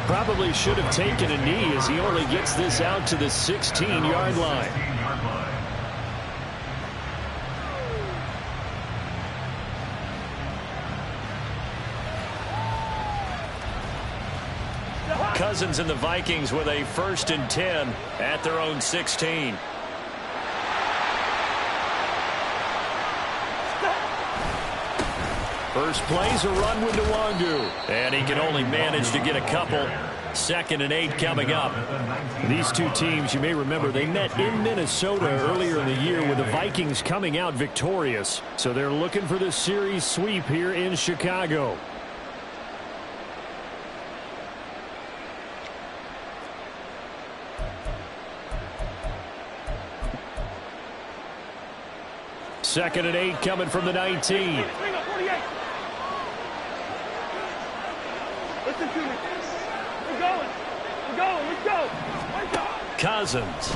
Probably should have taken a knee as he only gets this out to the 16-yard line. Cousins and the Vikings with a 1st and 10 at their own 16. First play's a run with Nwangu, and he can only manage to get a couple. 2nd and 8 coming up. These two teams, you may remember, they met in Minnesota earlier in the year with the Vikings coming out victorious. So they're looking for the series sweep here in Chicago. Second and 8 coming from the 19. Listen to me. We're going. Let's go. Cousins.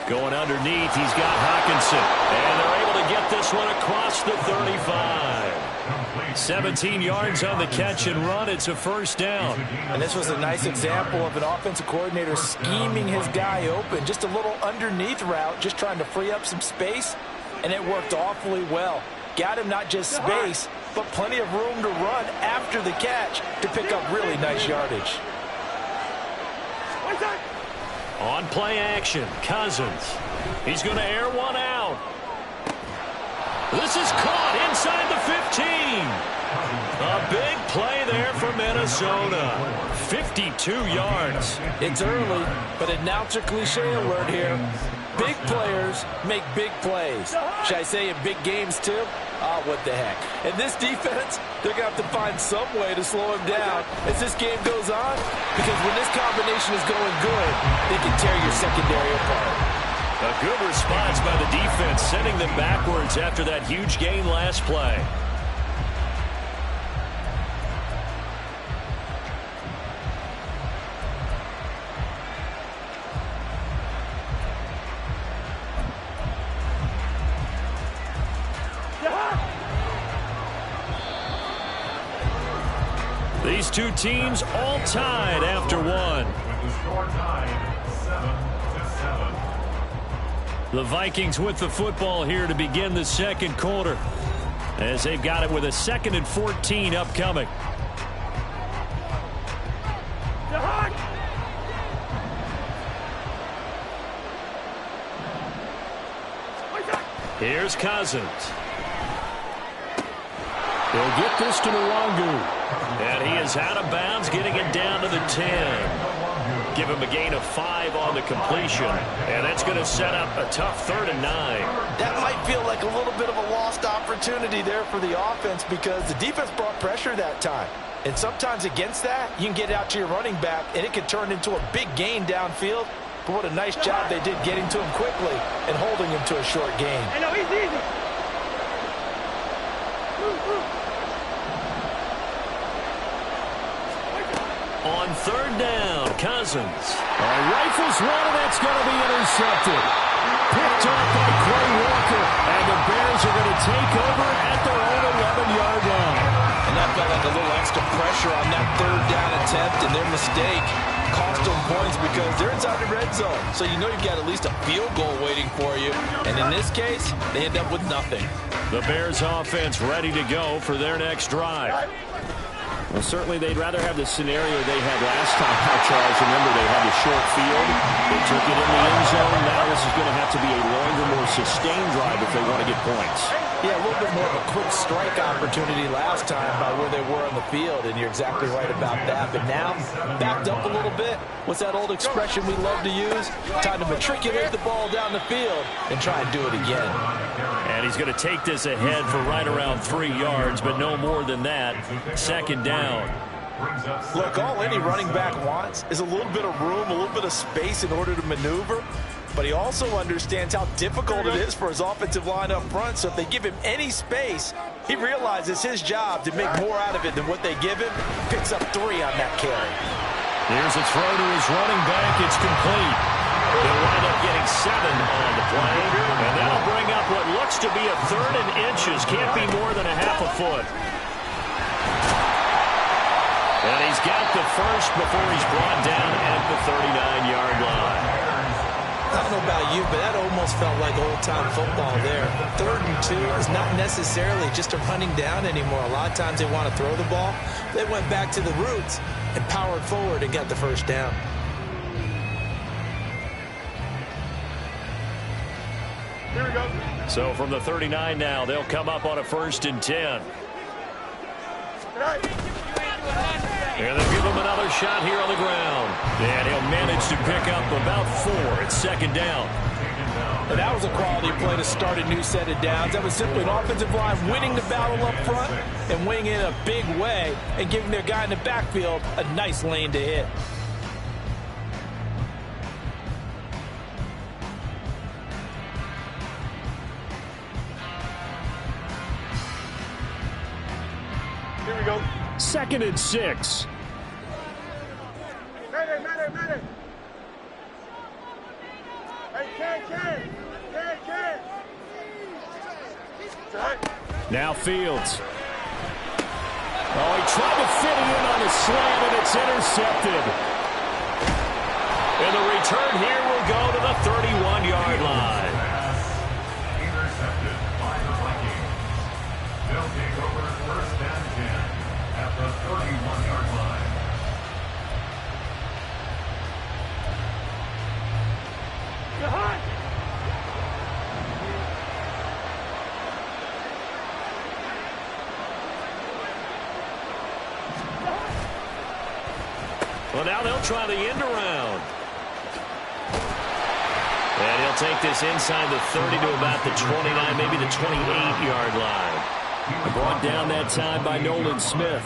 Going underneath. He's got Hockenson. And they're able to get this one across the 35. 17 yards on the catch and run. It's a 1st down. And this was a nice example of an offensive coordinator scheming his guy open. Just a little underneath route, just trying to free up some space. And it worked awfully well. Got him not just space, but plenty of room to run after the catch to pick up really nice yardage. On play action, Cousins. He's going to air one out. This is caught inside the 15. A big play there for Minnesota. 52 yards. It's early, but announcer cliche alert here. Big players make big plays. Should I say in big games too? Oh, what the heck. And this defense, they're going to have to find some way to slow him down as this game goes on, because when this combination is going good, they can tear your secondary apart. A good response by the defense, sending them backwards after that huge gain last play. These two teams all tied after one. The Vikings with the football here to begin the 2nd quarter, as they've got it with a 2nd and 14 upcoming. Here's Cousins. They'll get this to Nwangu. And he is out of bounds, getting it down to the 10. Give him a gain of 5 on the completion. And that's going to set up a tough 3rd and 9. That might feel like a little bit of a lost opportunity there for the offense, because the defense brought pressure that time. And sometimes against that, you can get out to your running back, and it can turn into a big gain downfield. But what a nice job they did getting to him quickly and holding him to a short gain. I know, he's easy. On 3rd down, Cousins. Rifles one, and that's going to be intercepted. Picked off by Quay Walker, and the Bears are going to take over at their own 11-yard line. And that felt like a little extra pressure on that 3rd down attempt, and their mistake cost them points because they're inside the red zone. So you know you've got at least a field goal waiting for you. And in this case, they end up with nothing. The Bears offense ready to go for their next drive. Well, certainly they'd rather have the scenario they had last time. Charles, remember, they had the short field. They took it in the end zone. Now this is going to have to be a longer, more sustained drive if they want to get points. Yeah, a little bit more of a quick strike opportunity last time by where they were on the field, and you're exactly right about that. But now, backed up a little bit. What's that old expression we love to use? Time to matriculate the ball down the field and try and do it again. And he's going to take this ahead for right around 3 yards, but no more than that. 2nd down. Look, all any running back wants is a little bit of room, a little bit of space in order to maneuver. But he also understands how difficult it is for his offensive line up front. So if they give him any space, he realizes his job to make more out of it than what they give him. Picks up 3 on that carry. Here's a throw to his running back. It's complete. They'll wind up getting 7 on the play. And that'll bring up what looks to be a 3rd and inches. Can't be more than a half a foot. And he's got the first before he's brought down at the 39-yard line. I don't know about you, but that almost felt like old-time football there. 3rd and 2 is not necessarily just a running down anymore. A lot of times they want to throw the ball. They went back to the roots and powered forward and got the first down. Here we go. So from the 39 now, they'll come up on a 1st and 10. And they'll give him another shot here on the ground. And he'll manage to pick up about 4. It's 2nd down. And that was a quality play to start a new set of downs. That was simply an offensive line winning the battle up front and winning it in a big way and giving their guy in the backfield a nice lane to hit. Here we go. 2nd and 6. Matter. Hey, Ken. Now Fields. Oh, he tried to fit it in on the slant, and it's intercepted. And the return here will go to the 31-yard line. Intercepted by the Vikings. They'll take over 1st and 10 at the 31-yard line. You're hot. Well, now they'll try the end around. And he'll take this inside the 30 to about the 29, maybe the 28-yard line. Brought down that time by Nolan Smith.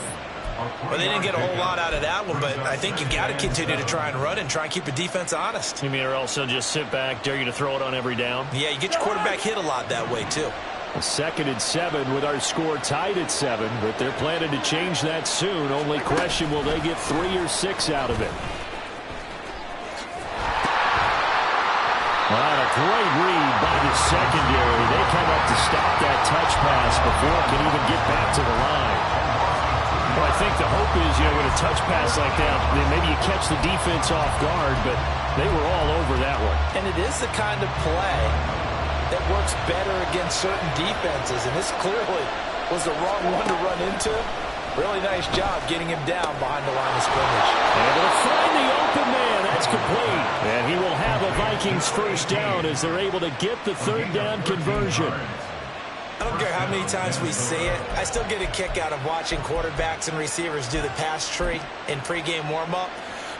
Well, they didn't get a whole lot out of that one, but I think you got to continue to try and run and try and keep the defense honest. You mean or else they'll just sit back, dare you to throw it on every down? Yeah, you get your quarterback hit a lot that way, too. 2nd and 7 with our score tied at 7, but they're planning to change that soon. Only question, will they get 3 or 6 out of it? Well, a great read by the secondary. They come up to stop that touch pass before it can even get back to the line. Well, I think the hope is, with a touch pass like that, then maybe you catch the defense off guard, but they were all over that one. And it is the kind of play that works better against certain defenses, and this clearly was the wrong one to run into. Really nice job getting him down behind the line of scrimmage. Able to find the open man. That's complete. And he will have a Vikings first down as they're able to get the 3rd down conversion. I don't care how many times we see it. I still get a kick out of watching quarterbacks and receivers do the pass tree in pregame warm-up.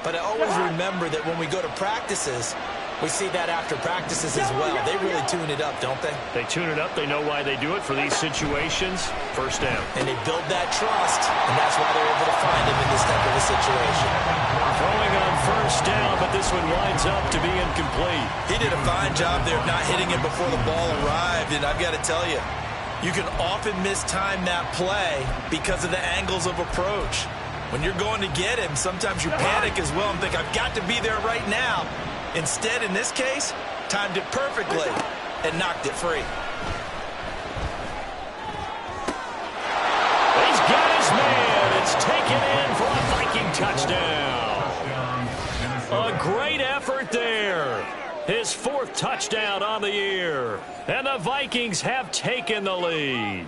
But I always remember that when we go to practices, we see that after practices as well. They really tune it up, don't they? They tune it up. They know why they do it for these situations. First down. And they build that trust, and that's why they're able to find him in this type of a situation. Throwing on 1st down, but this one winds up to be incomplete. He did a fine job there of not hitting it before the ball arrived, and I've got to tell you, you can often mistime that play because of the angles of approach. When you're going to get him, sometimes you panic as well and think, I've got to be there right now. Instead, in this case, timed it perfectly and knocked it free. He's got his man. It's taken in for a Viking touchdown. A great effort there. His 4th touchdown on the year. And the Vikings have taken the lead.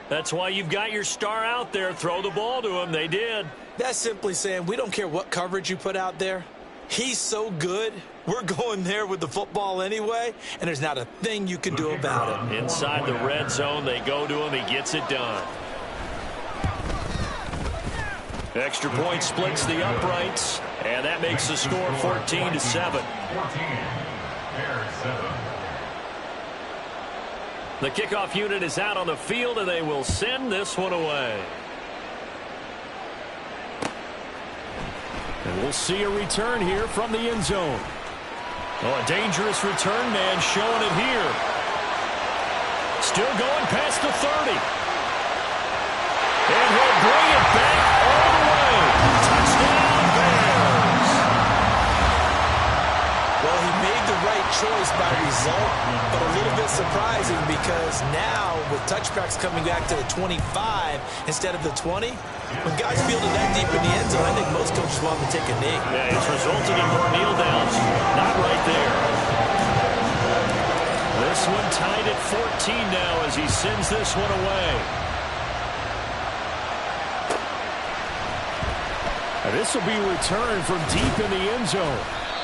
That's why you've got your star out there. Throw the ball to him. They did. That's simply saying we don't care what coverage you put out there. He's so good, we're going there with the football anyway, and there's not a thing you can do about it. Inside the red zone, they go to him. He gets it done. Extra point splits the uprights, and that makes the score 14-7. The kickoff unit is out on the field, and they will send this one away. And we'll see a return here from the end zone. Oh, a dangerous return man showing it here. Still going past the 30. And he'll bring it back all the way. Touchdown, Bears. Well, he made the right choice by result, but a little bit surprising because now with touchbacks coming back to the 25 instead of the 20. When guys fielded that deep in the end zone, I think most coaches want them to take a knee. Yeah, it's resulted in more kneel downs. Not right there. This one tied at 14 now as he sends this one away. This will be returned from deep in the end zone.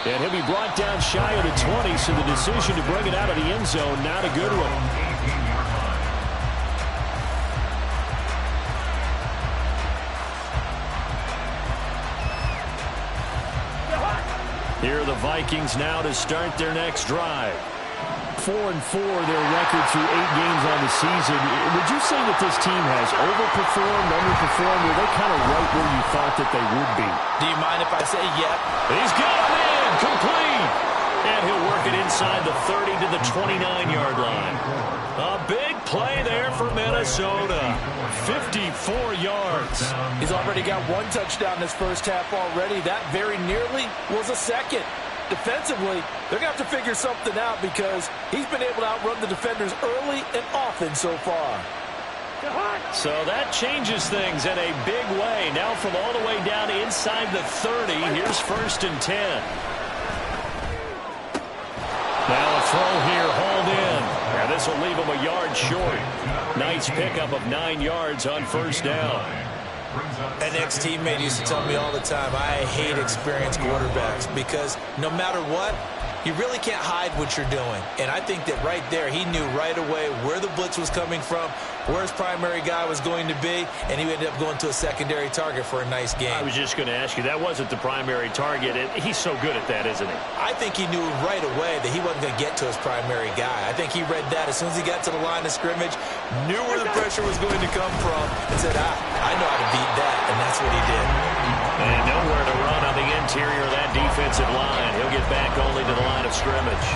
And he'll be brought down shy of the 20, so the decision to bring it out of the end zone, not a good one. Here are the Vikings now to start their next drive. 4-4 their record through 8 games on the season. Would you say that this team has overperformed, underperformed, or are they kind of right where you thought that they would be? Do you mind if I say yep? He's got him in, complete. And he'll work it inside the 30 to the 29-yard line. A big play there for Minnesota. 54 yards. He's already got 1 touchdown this first half already. That very nearly was a second. Defensively, they're going to have to figure something out because he's been able to outrun the defenders early and often so far. So that changes things in a big way. Now from all the way down inside the 30, here's 1st and 10. Now a throw here, hauled in. And this will leave him a yard short. Nice pickup of 9 yards on 1st down. An ex-teammate used to tell me all the time, I hate experienced quarterbacks because no matter what, you really can't hide what you're doing. And I think that right there, he knew right away where the blitz was coming from, where his primary guy was going to be, and he ended up going to a secondary target for a nice game. I was just going to ask you, that wasn't the primary target. He's so good at that, isn't he? I think he knew right away that he wasn't going to get to his primary guy. I think he read that as soon as he got to the line of scrimmage, knew where the pressure was going to come from, and said, I know how to beat that, and that's what he did. And nowhere to run on the interior of that defensive line. He'll get back only to the line of scrimmage.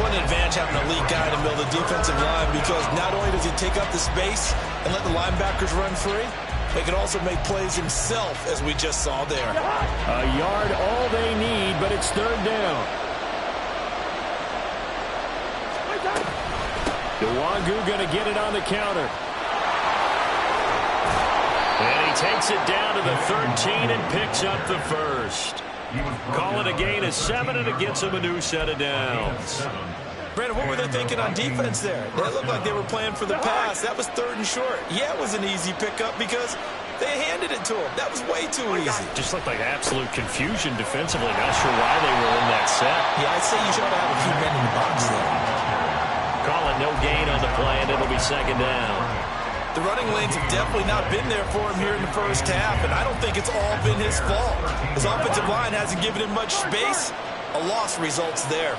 What an advantage having an elite guy in the middle of the defensive line because not only does he take up the space and let the linebackers run free, he can also make plays himself, as we just saw there. A yard all they need, but it's 3rd down. Nwangu going to get it on the counter. And he takes it down to the 13 and picks up the 1st. Call it a gain of 7, and it gets him a new set of downs. Brandon, what were they thinking on defense there? It looked like they were playing for the pass. That was 3rd and short. Yeah, it was an easy pickup because they handed it to him. That was way too easy. Just looked like absolute confusion defensively. Not sure why they were in that set. Yeah, I'd say you should have a few men in the box there. Call it no gain on the play, and it'll be 2nd down. The running lanes have definitely not been there for him here in the first half, and I don't think it's all been his fault. His offensive line hasn't given him much space. A loss results there.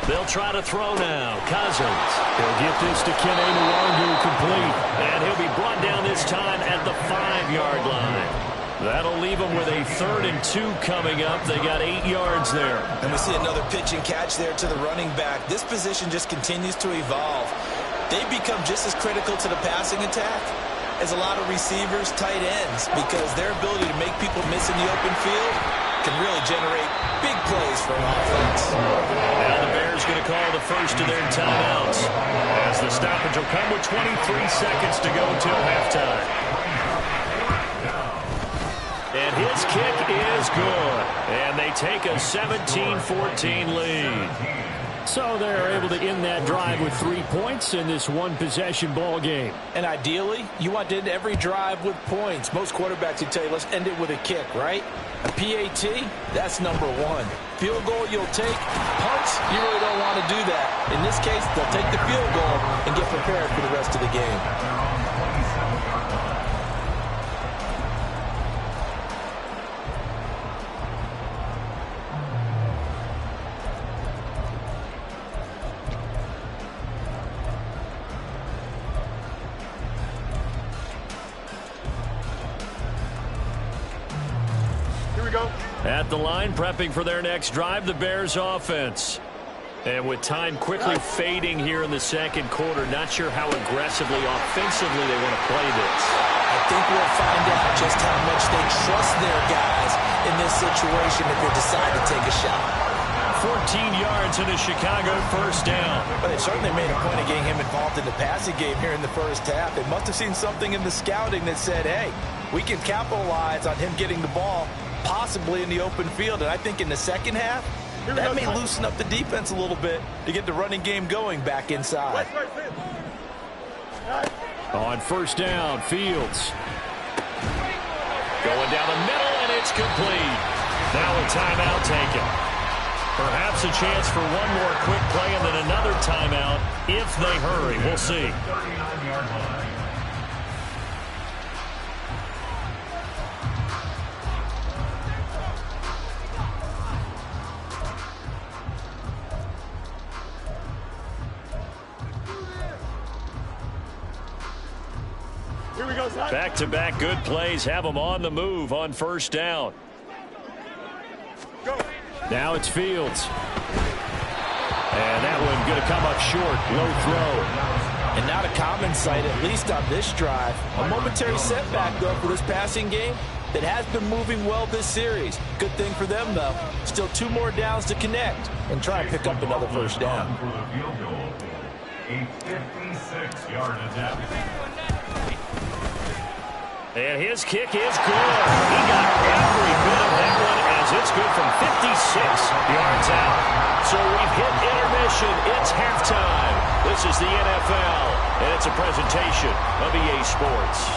They'll try to throw now. Cousins. He'll get this to Kene Nwangu complete, and he'll be brought down this time at the 5-yard line. That'll leave them with a 3rd and 2 coming up. They got 8 yards there. And we see another pitch and catch there to the running back. This position just continues to evolve. They've become just as critical to the passing attack as a lot of receivers, tight ends, because their ability to make people miss in the open field can really generate big plays for an offense. Now the Bears going to call the first of their timeouts as the stoppage will come with 23 seconds to go until halftime. And his kick is good. And they take a 17-14 lead. So they're able to end that drive with 3 points in this one-possession ball game. And ideally, you want to end every drive with points. Most quarterbacks would tell you, let's end it with a kick, right? A PAT, that's number 1. Field goal you'll take. Punts, you really don't want to do that. In this case, they'll take the field goal and get prepared for the rest of the game. At the line, prepping for their next drive, the Bears offense. And with time quickly fading here in the second quarter, not sure how aggressively, offensively they want to play this. I think we'll find out just how much they trust their guys in this situation if they decide to take a shot. 14 yards and a Chicago first down. But they certainly made a point of getting him involved in the passing game here in the first half. They must have seen something in the scouting that said, hey, we can capitalize on him getting the ball possibly in the open field. And I think in the second half, that may loosen up the defense a little bit to get the running game going back inside. On first down, Fields. Going down the middle, and it's complete. Now a timeout taken. Perhaps a chance for one more quick play and then another timeout if they hurry. We'll see. 39-yard line. Back-to-back good plays have them on the move on first down. Now it's Fields. And that one going to come up short. Low throw. And not a common sight, at least on this drive. A momentary setback, though, for this passing game that has been moving well this series. Good thing for them, though. Still 2 more downs to connect and try and pick up another first down. For the field goal, a 56-yard attempt. And his kick is good. He got every bit of that one as it's good from 56 yards out. So we've hit intermission. It's halftime. This is the NFL, and it's a presentation of EA Sports.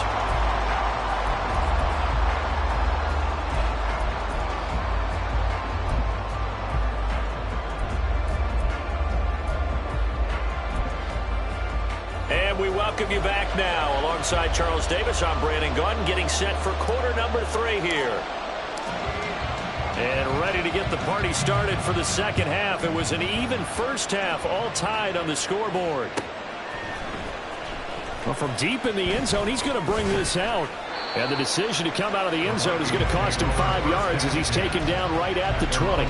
And we welcome you back now. Alongside Charles Davis, I'm Brandon Gaudin, getting set for quarter number 3 here. And ready to get the party started for the second half. It was an even first half, all tied on the scoreboard. Well, from deep in the end zone, he's going to bring this out. And the decision to come out of the end zone is going to cost him 5 yards as he's taken down right at the 20.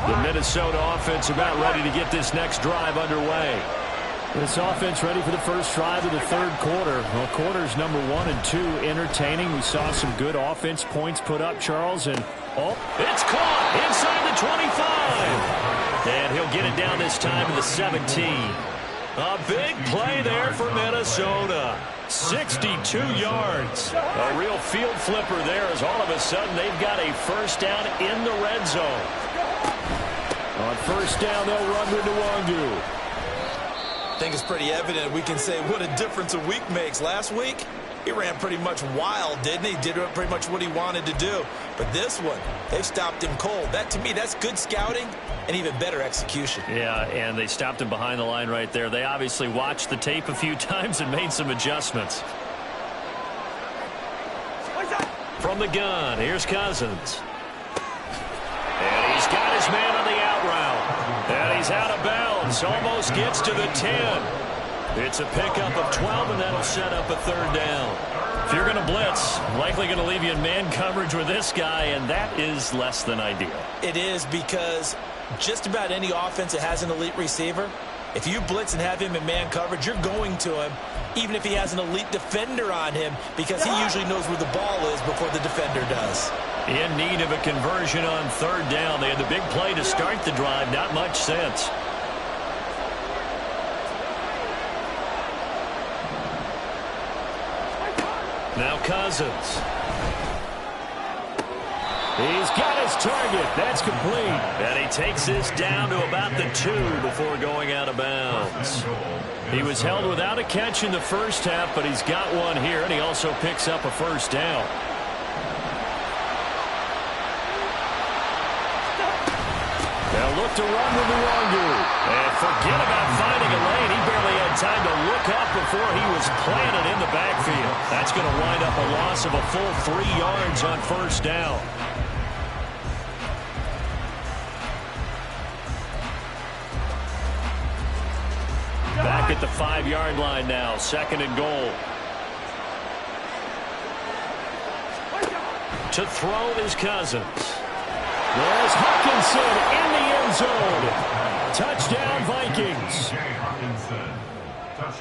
The Minnesota offense about ready to get this next drive underway. This offense ready for the first drive of the third quarter. Well, quarters number 1 and 2 entertaining. We saw some good offense points put up, Charles, and it's caught inside the 25. And he'll get it down this time to the 17. A big play there for Minnesota. 62 yards. A real field flipper there as all of a sudden they've got a first down in the red zone. On first down, they'll run with Nwangu. I think it's pretty evident we can say what a difference a week makes. Last week, he ran pretty much wild, didn't he? Did pretty much what he wanted to do. But this one, they've stopped him cold. That, to me, that's good scouting and even better execution. Yeah, and they stopped him behind the line right there. They obviously watched the tape a few times and made some adjustments. From the gun, here's Cousins. And he's got his man on the out route. And he's out of bounds. Almost gets to the 10. It's a pickup of 12, and that'll set up a third down. If you're going to blitz, likely going to leave you in man coverage with this guy, and that is less than ideal. It is, because just about any offense that has an elite receiver, if you blitz and have him in man coverage, you're going to him, even if he has an elite defender on him, because he usually knows where the ball is before the defender does. In need of a conversion on third down. They had the big play to start the drive. Not much sense. Now Cousins. He's got his target. That's complete. And he takes this down to about the 2 before going out of bounds. He was held without a catch in the first half, but he's got one here, and he also picks up a first down. They'll look to run with Nwangu. And forget about finding a lane. He barely had time to look up before he was planted in the backfield. That's going to wind up a loss of a full 3 yards on first down. Back at the 5-yard line now. 2nd and goal. To throw is Cousins. There's Hutchinson in the end zone. Touchdown, Vikings.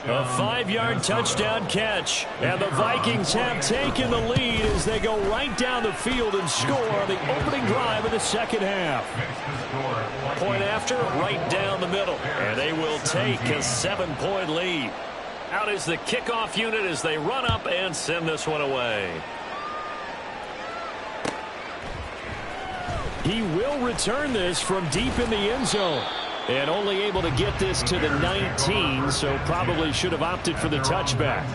A 5-yard touchdown catch. And the Vikings have taken the lead as they go right down the field and score on the opening drive of the second half. Point after, right down the middle. And they will take a 7-point lead. Out is the kickoff unit as they run up and send this one away. He will return this from deep in the end zone. And only able to get this to the 19, so probably should have opted for the touchback.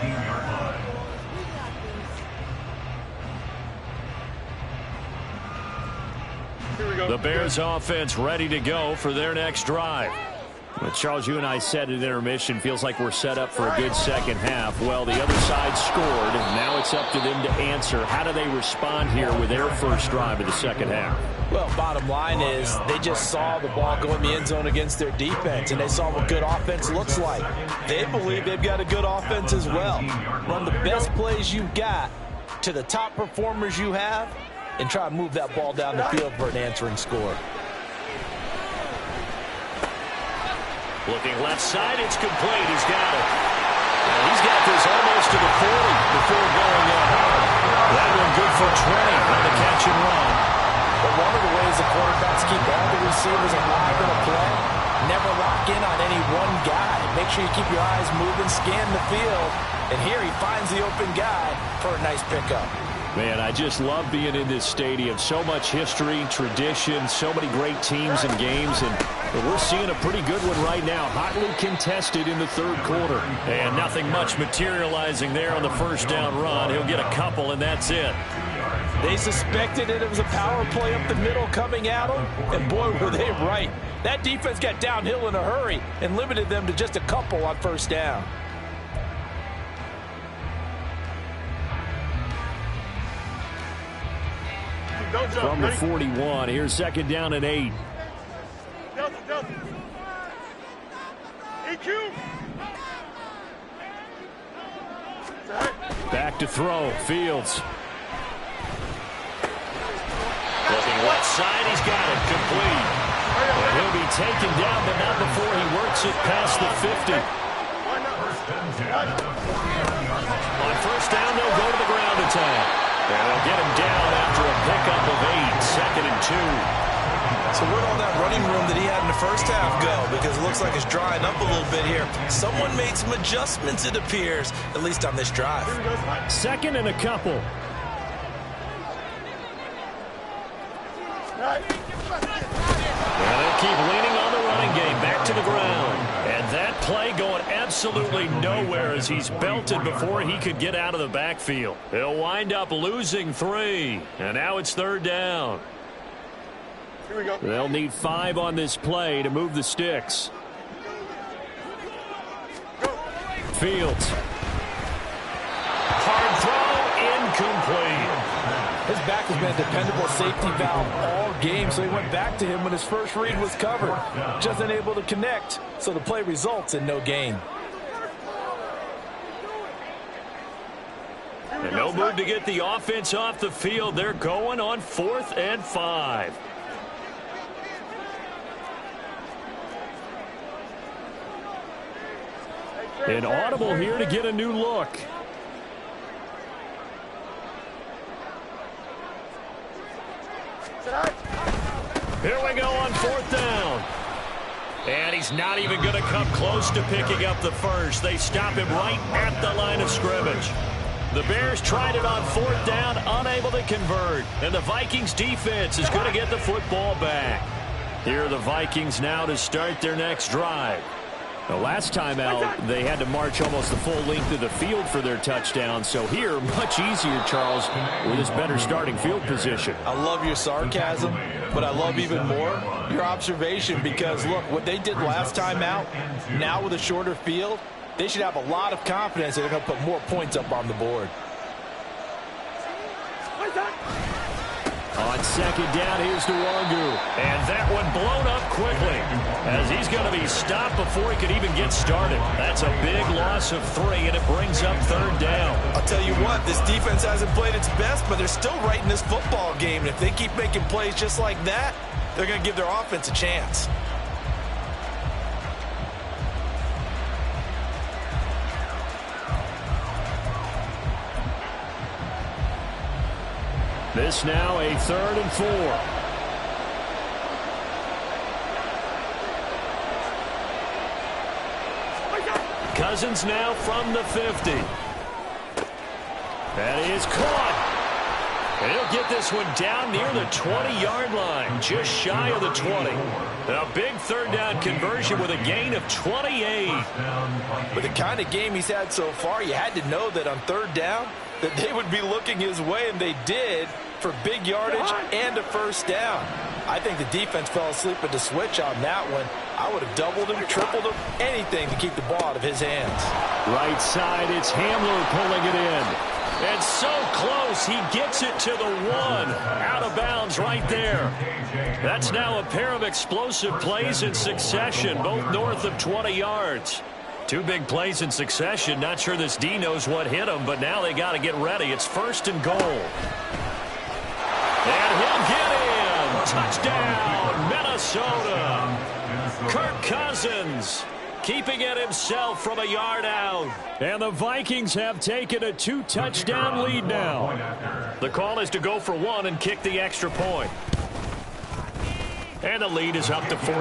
The Bears offense ready to go for their next drive. Well, Charles, you and I said at intermission, feels like we're set up for a good second half. Well, the other side scored, and now it's up to them to answer. How do they respond here with their first drive of the second half? Well, bottom line is they just saw the ball go in the end zone against their defense, and they saw what good offense looks like. They believe they've got a good offense as well. Run the best plays you've got to the top performers you have, and try to move that ball down the field for an answering score. Looking left side, it's complete. He's got it. And he's got this almost to the 40 before going up. That one good for 20 on the catch and run. But one of the ways the quarterbacks keep all the receivers alive in a play, never lock in on any one guy. Make sure you keep your eyes moving, scan the field. And here he finds the open guy for a nice pickup. Man, I just love being in this stadium. So much history, tradition, so many great teams and games, and we're seeing a pretty good one right now. Hotly contested in the third quarter. And nothing much materializing there on the first down run. He'll get a couple, and that's it. They suspected it was a power play up the middle coming at them, and boy, were they right. That defense got downhill in a hurry and limited them to just a couple on first down. From the 41, here's second down and 8. Back to throw, Fields. Looking left side, he's got it, complete. And he'll be taken down, but not before he works it past the 50. On first down, they'll go to the ground attack. And they'll get him down after a pickup of 8, second and 2. So where'd all that running room that he had in the first half go? Because it looks like it's drying up a little bit here. Someone made some adjustments, it appears, at least on this drive. Second and a couple. And they'll keep leaning on the running game, back to the ground. And that play going absolutely nowhere as he's belted before he could get out of the backfield. They'll wind up losing 3. And now it's third down. Here we go. They'll need 5 on this play to move the sticks. Fields. Hard throw, incomplete. His back has been a dependable safety valve all game, so he went back to him when his first read was covered. Just unable to connect, so the play results in no gain. And no move to get the offense off the field. They're going on 4th and 5. An audible here to get a new look. Here we go on 4th down. And he's not even going to come close to picking up the first. They stop him right at the line of scrimmage. The Bears tried it on 4th down, unable to convert. And the Vikings defense is going to get the football back. Here are the Vikings now to start their next drive. The last time out, they had to march almost the full length of the field for their touchdown. So here, much easier, Charles, with this better starting field position. I love your sarcasm, but I love even more your observation because, look, what they did last time out, now with a shorter field, they should have a lot of confidence that they're going to put more points up on the board. On second down, here's Nwangu. And that one blown up quickly as he's going to be stopped before he could even get started. That's a big loss of 3, and it brings up third down. I'll tell you what, this defense hasn't played its best, but they're still right in this football game. And if they keep making plays just like that, they're going to give their offense a chance. This now a 3rd and 4. Cousins now from the 50. That is caught. And he'll get this one down near the 20-yard line, just shy of the 20. A big 3rd down conversion with a gain of 28. With the kind of game he's had so far, you had to know that on 3rd down that they would be looking his way, and they did, for big yardage and a 1st down. I think the defense fell asleep at the switch on that one. I would have doubled him, tripled him, anything to keep the ball out of his hands. Right side, it's Hamler pulling it in. And so close, he gets it to the 1. Out of bounds right there. That's now a pair of explosive plays in succession, both north of 20 yards. 2 big plays in succession. Not sure this D knows what hit him, but now they got to get ready. It's 1st and goal. And he'll get in. Touchdown, Minnesota. Kirk Cousins keeping it himself from a yard out. And the Vikings have taken a 2-touchdown lead now. The call is to go for 1 and kick the extra point. And the lead is up to 14.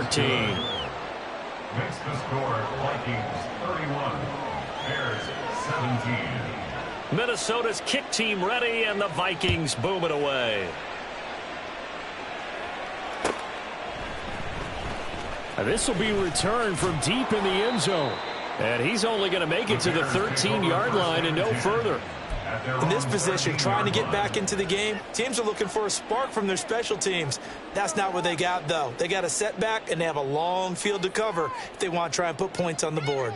Makes the score Vikings 31, Bears 17. Minnesota's kick team ready, and the Vikings boom it away. This will be returned from deep in the end zone. And he's only going to make it to the 13-yard line and no further. In this position, trying to get back into the game, teams are looking for a spark from their special teams. That's not what they got, though. They got a setback, and they have a long field to cover if they want to try and put points on the board.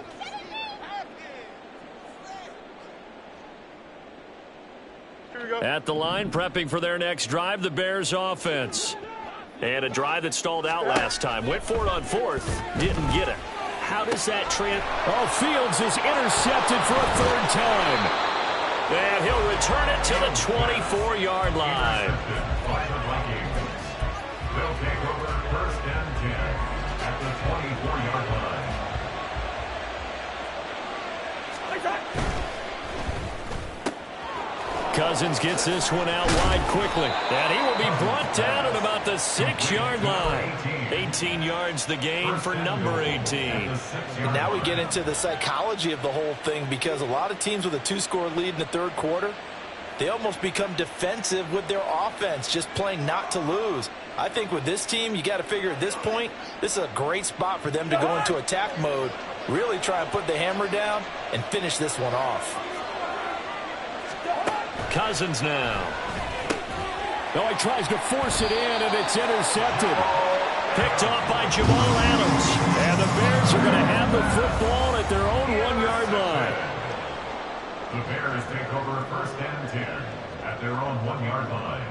At the line, prepping for their next drive, the Bears offense. And a drive that stalled out last time. Went for it on 4th. Didn't get it. How does that Fields is intercepted for a 3rd time. And he'll return it to the 24-yard line. They'll take over 1st and 10 at the 24-yard line. Cousins gets this one out wide quickly. And he will be brought down at about the 6-yard line. 18 yards the gain for number 18. And now we get into the psychology of the whole thing, because a lot of teams with a 2-score lead in the 3rd quarter, they almost become defensive with their offense, just playing not to lose. I think with this team, you got to figure at this point, this is a great spot for them to go into attack mode, really try and put the hammer down and finish this one off. Cousins now. No, he tries to force it in, and it's intercepted. Picked off by Jamal Adams. And the Bears are going to have the football at their own 1-yard line. The Bears take over 1st and 10 at their own 1-yard line.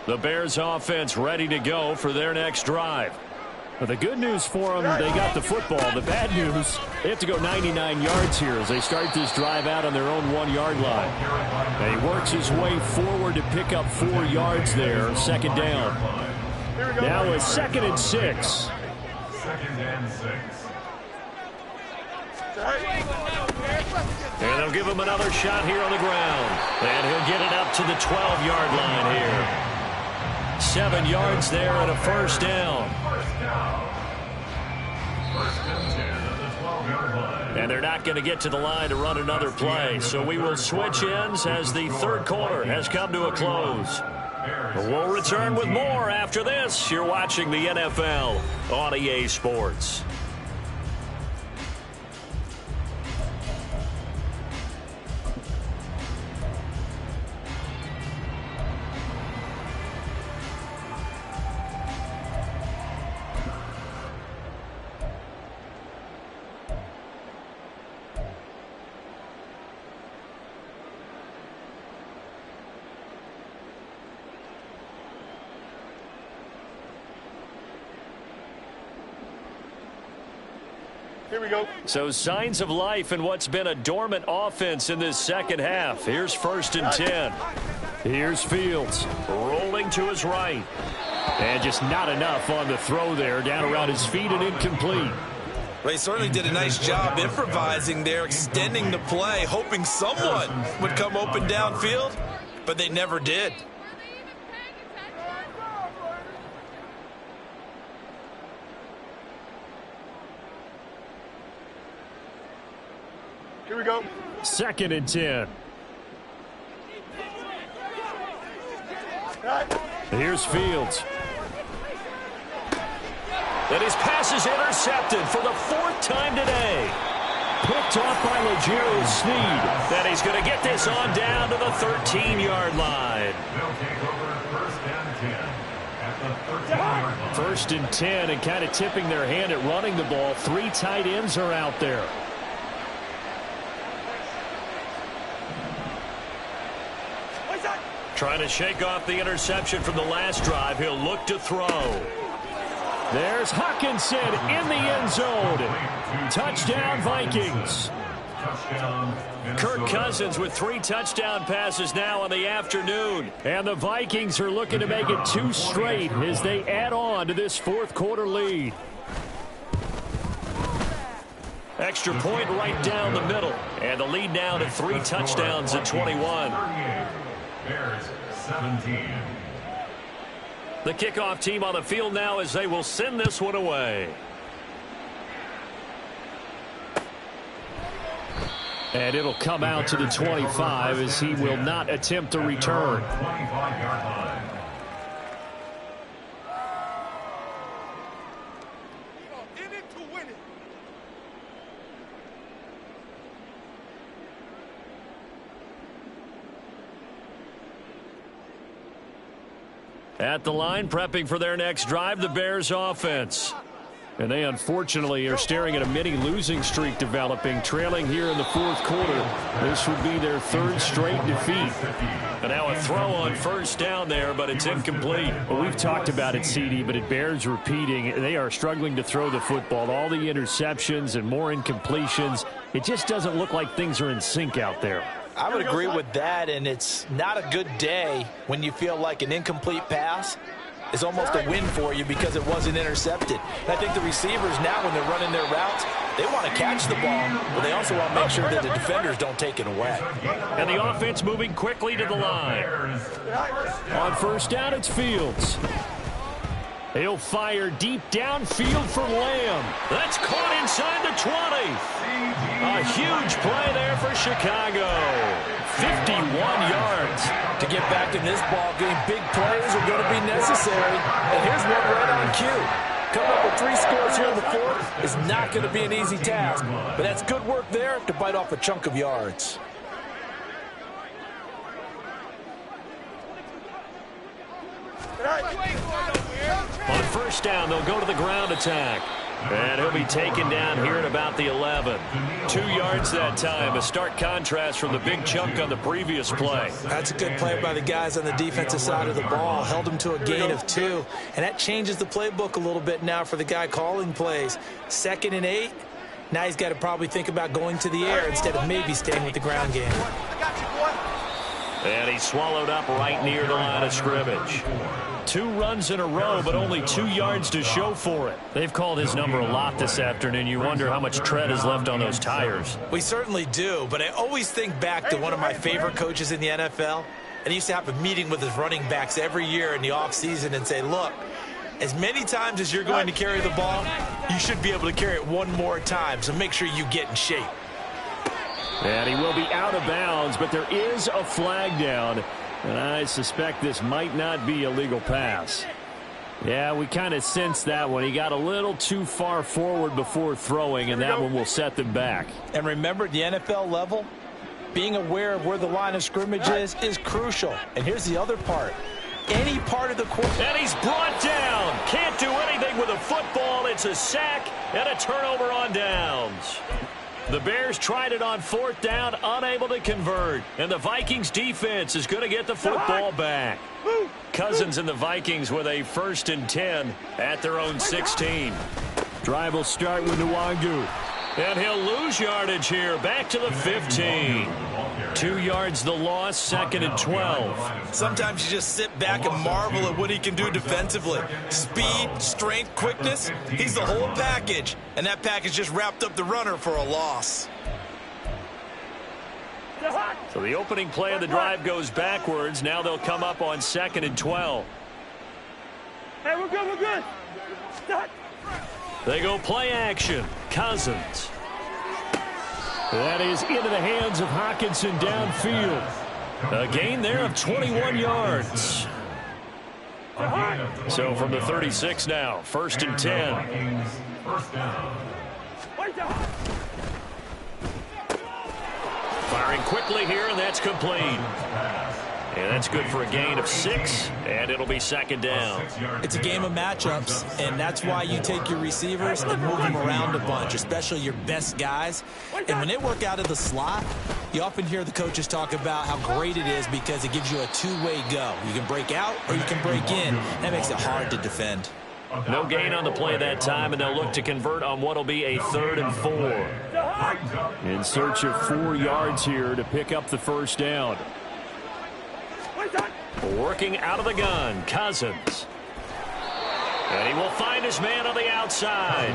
The Bears offense ready to go for their next drive. But the good news for them, they got the football. The bad news, they have to go 99 yards here as they start this drive out on their own 1-yard line. And he works his way forward to pick up 4 yards there, 2nd down. Now a 2nd and 6. 2nd and 6. And they'll give him another shot here on the ground. And he'll get it up to the 12-yard line here. 7 yards there and a 1st down. And they're not going to get to the line to run another play. So we will switch ends as the 3rd quarter has come to a close. We'll return with more after this. You're watching the NFL on EA Sports. Here we go. So signs of life in what's been a dormant offense in this 2nd half. Here's 1st and 10. Here's Fields rolling to his right. And just not enough on the throw there, down around his feet and incomplete. They certainly did a nice job improvising there, extending the play, hoping someone would come open downfield, but they never did. Here we go. 2nd and 10. Here's Fields. And his pass is intercepted for the 4th time today. Picked off by L'Jarius Sneed. And he's going to get this on down to the 13-yard line. They'll take over 1st and 10 at the 13-yard line. 1st and 10, and kind of tipping their hand at running the ball. 3 tight ends are out there. Trying to shake off the interception from the last drive. He'll look to throw. There's Hockenson in the end zone. Touchdown, Vikings. Kirk Cousins with 3 touchdown passes now on the afternoon. And the Vikings are looking to make it 2 straight as they add on to this 4th quarter lead. Extra point right down the middle. And the lead now to 3 touchdowns at 21. Bears 17. The kickoff team on the field now as they will send this one away. And it'll come out to the 25 as he will not attempt a return. 25-yard line. At the line, prepping for their next drive, the Bears offense. And they unfortunately are staring at a mini losing streak developing, trailing here in the 4th quarter. This would be their 3rd straight defeat. And now a throw on 1st down there, but it's incomplete. Well, we've talked about it, CD, but it bears repeating. They are struggling to throw the football. All the interceptions and more incompletions. It just doesn't look like things are in sync out there. I would agree with that, and it's not a good day when you feel like an incomplete pass is almost a win for you because it wasn't intercepted. And I think the receivers now, when they're running their routes, they want to catch the ball, but they also want to make sure that the defenders don't take it away. And the offense moving quickly to the line. On 1st down, it's Fields. He'll fire deep downfield for Lamb. That's caught inside the 20. A huge play there for Chicago. 51 yards. To get back in this ball game, big plays are going to be necessary. And here's one right on cue. Coming up with 3 scores here in the 4th is not going to be an easy task. But that's good work there to bite off a chunk of yards. On 1st down, they'll go to the ground attack. And he'll be taken down here at about the 11. 2 yards that time, a stark contrast from the big chunk on the previous play. That's a good play by the guys on the defensive side of the ball. Held him to a gain of 2. And that changes the playbook a little bit now for the guy calling plays. 2nd and 8. Now he's got to probably think about going to the air instead of maybe staying with the ground game. And he's swallowed up right near the line of scrimmage. 2 runs in a row, but only 2 yards to show for it. They've called his number a lot this afternoon. You wonder how much tread is left on those tires. We certainly do, but I always think back to one of my favorite coaches in the NFL. And he used to have a meeting with his running backs every year in the offseason and say, look, as many times as you're going to carry the ball, you should be able to carry it 1 more time, so make sure you get in shape. And he will be out of bounds, but there is a flag down. And I suspect this might not be a legal pass. Yeah, we kind of sensed that one. He got a little too far forward before throwing, and that one will set them back. And remember, at the NFL level, being aware of where the line of scrimmage is crucial. And here's the other part. Any part of the court. And he's brought down. Can't do anything with a football. It's a sack and a turnover on downs. The Bears tried it on 4th down, unable to convert. And the Vikings defense is going to get the football back. Cousins and the Vikings with a 1st and 10 at their own 16. Drive will start with Nwangu. And he'll lose yardage here, back to the 15. 2 yards the loss, 2nd and 12. Sometimes you just sit back and marvel at what he can do defensively. Speed, strength, quickness, he's the whole package. And that package just wrapped up the runner for a loss. So the opening play of the drive goes backwards. Now they'll come up on 2nd and 12. Hey, we're good, we're good. Stop. They go play action. Cousins. That is into the hands of Hockenson downfield. A gain there of 21 yards. So from the 36 now, 1st and 10. First down. Firing quickly here, and that's complete. And that's good for a gain of 6, and it'll be 2nd down. It's a game of matchups, and that's why you take your receivers and move them around a bunch, especially your best guys. And when they work out of the slot, you often hear the coaches talk about how great it is because it gives you a two-way go. You can break out or you can break in. That makes it hard to defend. No gain on the play that time, and they'll look to convert on what will be a 3rd and 4. In search of 4 yards here to pick up the 1st down. Working out of the gun, Cousins. And he will find his man on the outside.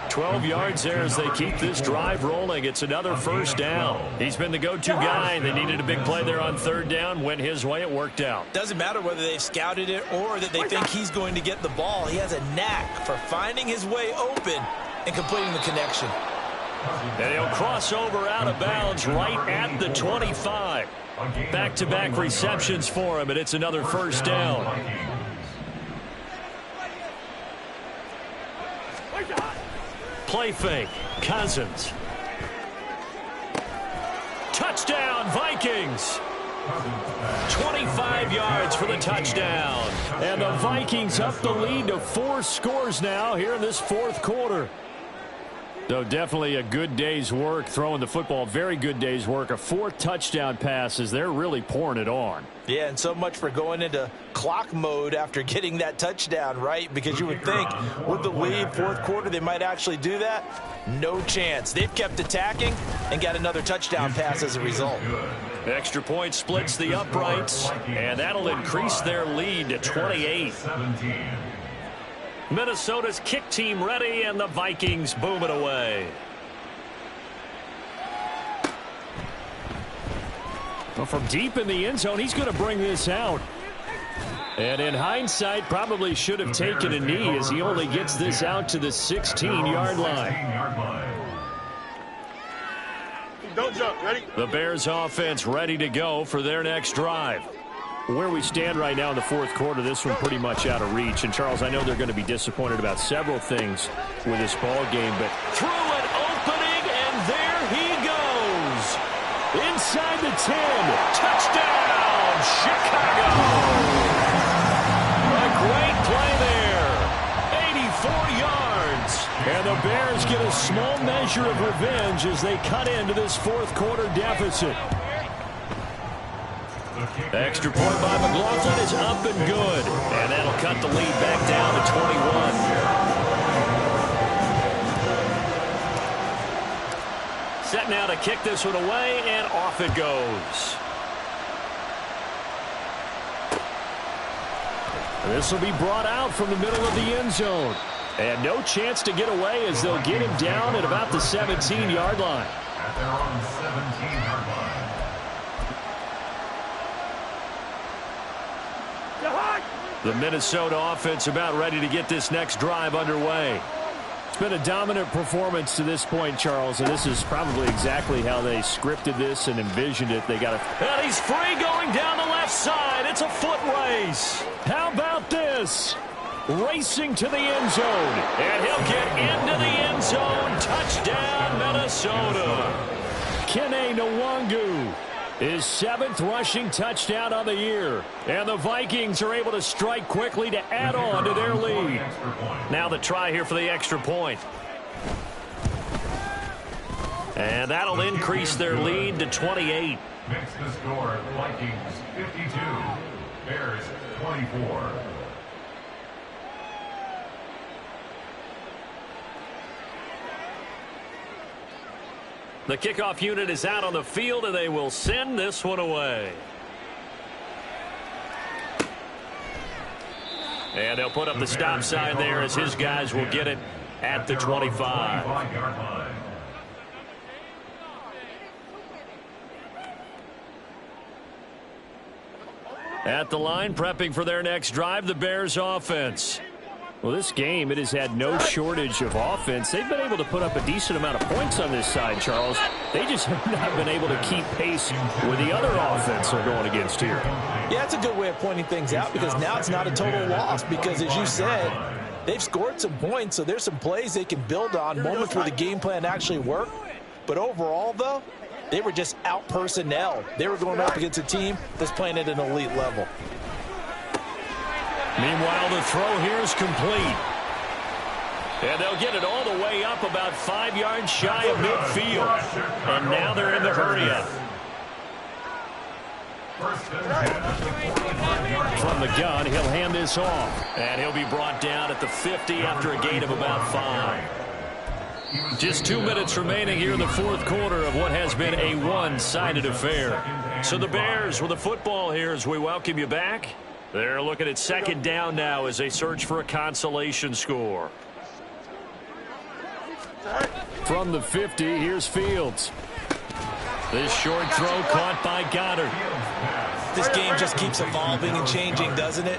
12 yards there as they keep this drive rolling. It's another 1st down. He's been the go-to guy. They needed a big play there on 3rd down. Went his way. It worked out. Doesn't matter whether they've scouted it or that they think he's going to get the ball. He has a knack for finding his way open and completing the connection. And he'll cross over out of bounds right at the 25. Back-to-back receptions for him, and it's another 1st down. Play fake. Cousins. Touchdown, Vikings. 25 yards for the touchdown. And the Vikings up the lead to 4 scores now here in this 4th quarter. So definitely a good day's work throwing the football. Very good day's work. A 4th touchdown pass as they're really pouring it on. Yeah, and so much for going into clock mode after getting that touchdown, right? Because you would think with the lead, 4th quarter, they might actually do that. No chance. They've kept attacking and got another touchdown pass as a result. Extra point splits the uprights, and that'll increase their lead to 28. Minnesota's kick team ready, and the Vikings boom it away. Well, from deep in the end zone, he's going to bring this out. And in hindsight, probably should have taken a knee as he only gets this out to the 16-yard line. Don't jump. Ready? The Bears offense ready to go for their next drive. Where we stand right now in the 4th quarter, this one pretty much out of reach. And, Charles, I know they're going to be disappointed about several things with this ball game, but through an opening, and there he goes. Inside the 10. Touchdown, Chicago. A great play there. 84 yards. And the Bears get a small measure of revenge as they cut into this 4th quarter deficit. Extra point by McLaughlin is up and good. And that'll cut the lead back down to 21. Set now to kick this one away, and off it goes. This will be brought out from the middle of the end zone. And no chance to get away as they'll get him down at about the 17-yard line. At their own 17-yard line. The Minnesota offense about ready to get this next drive underway. It's been a dominant performance to this point, Charles, and this is probably exactly how they scripted this and envisioned it. They got a... And he's free going down the left side. It's a foot race. How about this? Racing to the end zone. And he'll get into the end zone. Touchdown, Minnesota. Kene Nwangu. His 7th rushing touchdown on the year. And the Vikings are able to strike quickly to add on to their lead. Now the try here for the extra point. And that'll increase their lead to 28. Makes the score Vikings 52, Bears 24. The kickoff unit is out on the field, and they will send this one away. And they'll put up the stop sign there as his guys will get it at the 25. At the line, prepping for their next drive, the Bears offense. Well, this game, it has had no shortage of offense. They've been able to put up a decent amount of points on this side, Charles. They just have not been able to keep pace with the other offense they're going against here. Yeah, it's a good way of pointing things out because now it's not a total loss because, as you said, they've scored some points, so there's some plays they can build on, moments where the game plan actually worked. But overall, though, they were just out-personnel. They were going up against a team that's playing at an elite level. Meanwhile, the throw here is complete. And they'll get it all the way up about 5 yards shy of midfield. And now they're in the hurry-up. From the gun, he'll hand this off. And he'll be brought down at the 50 after a gain of about 5. Just 2 minutes remaining here in the fourth quarter of what has been a one-sided affair. So the Bears with the football here as we welcome you back. They're looking at second down now as they search for a consolation score. From the 50, here's Fields. This short throw caught by Goddard. This game just keeps evolving and changing, doesn't it?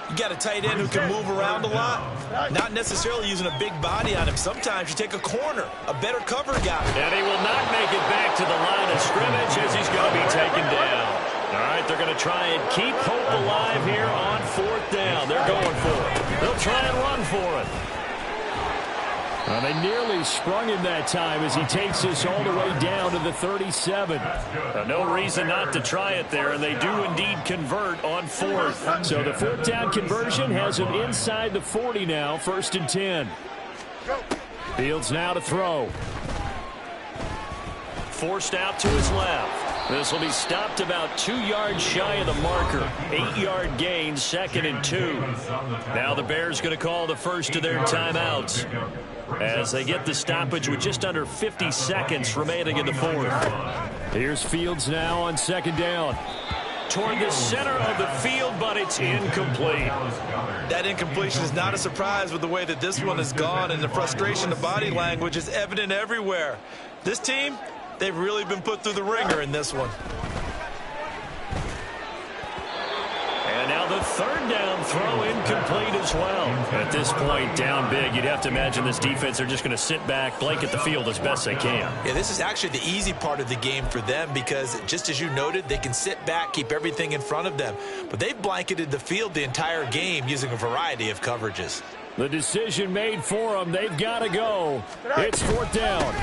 You got a tight end who can move around a lot, not necessarily using a big body on him. Sometimes you take a corner, a better cover guy. And he will not make it back to the line of scrimmage as he's going to be taken down. All right, they're going to try and keep hope alive here on fourth down. They're going for it. They'll try and run for it. Well, they nearly sprung him that time as he takes this all the way down to the 37. No reason not to try it there, and they do indeed convert on fourth. So the fourth down conversion has him inside the 40 now, 1st and 10. Fields now to throw. Forced out to his left. This will be stopped about 2 yards shy of the marker. 8-yard gain, 2nd and 2. Now the Bears going to call the first of their timeouts as they get the stoppage with just under 50 seconds remaining in the fourth. Here's Fields now on 2nd down. Toward the center of the field, but it's incomplete. That incompletion is not a surprise with the way that this one has gone, and the frustration, the body language is evident everywhere. This team, they've really been put through the ringer in this one. And now the 3rd down throw incomplete as well. At this point, down big, you'd have to imagine this defense are just going to sit back, blanket the field as best they can. Yeah, this is actually the easy part of the game for them because, just as you noted, they can sit back, keep everything in front of them. But they've blanketed the field the entire game using a variety of coverages. The decision made for them. They've got to go. It's 4th down.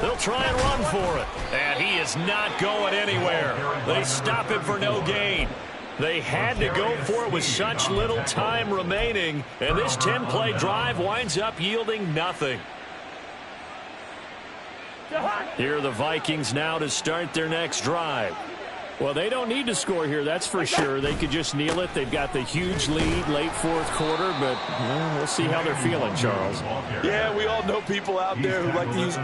They'll try and run for it. And he is not going anywhere. They stop him for no gain. They had to go for it with such little time remaining. And this 10-play drive winds up yielding nothing. Here are the Vikings now to start their next drive. Well, they don't need to score here, that's for sure. They could just kneel it. They've got the huge lead late fourth quarter, but we'll see how they're feeling, Charles. Yeah, we all know people out there who like to use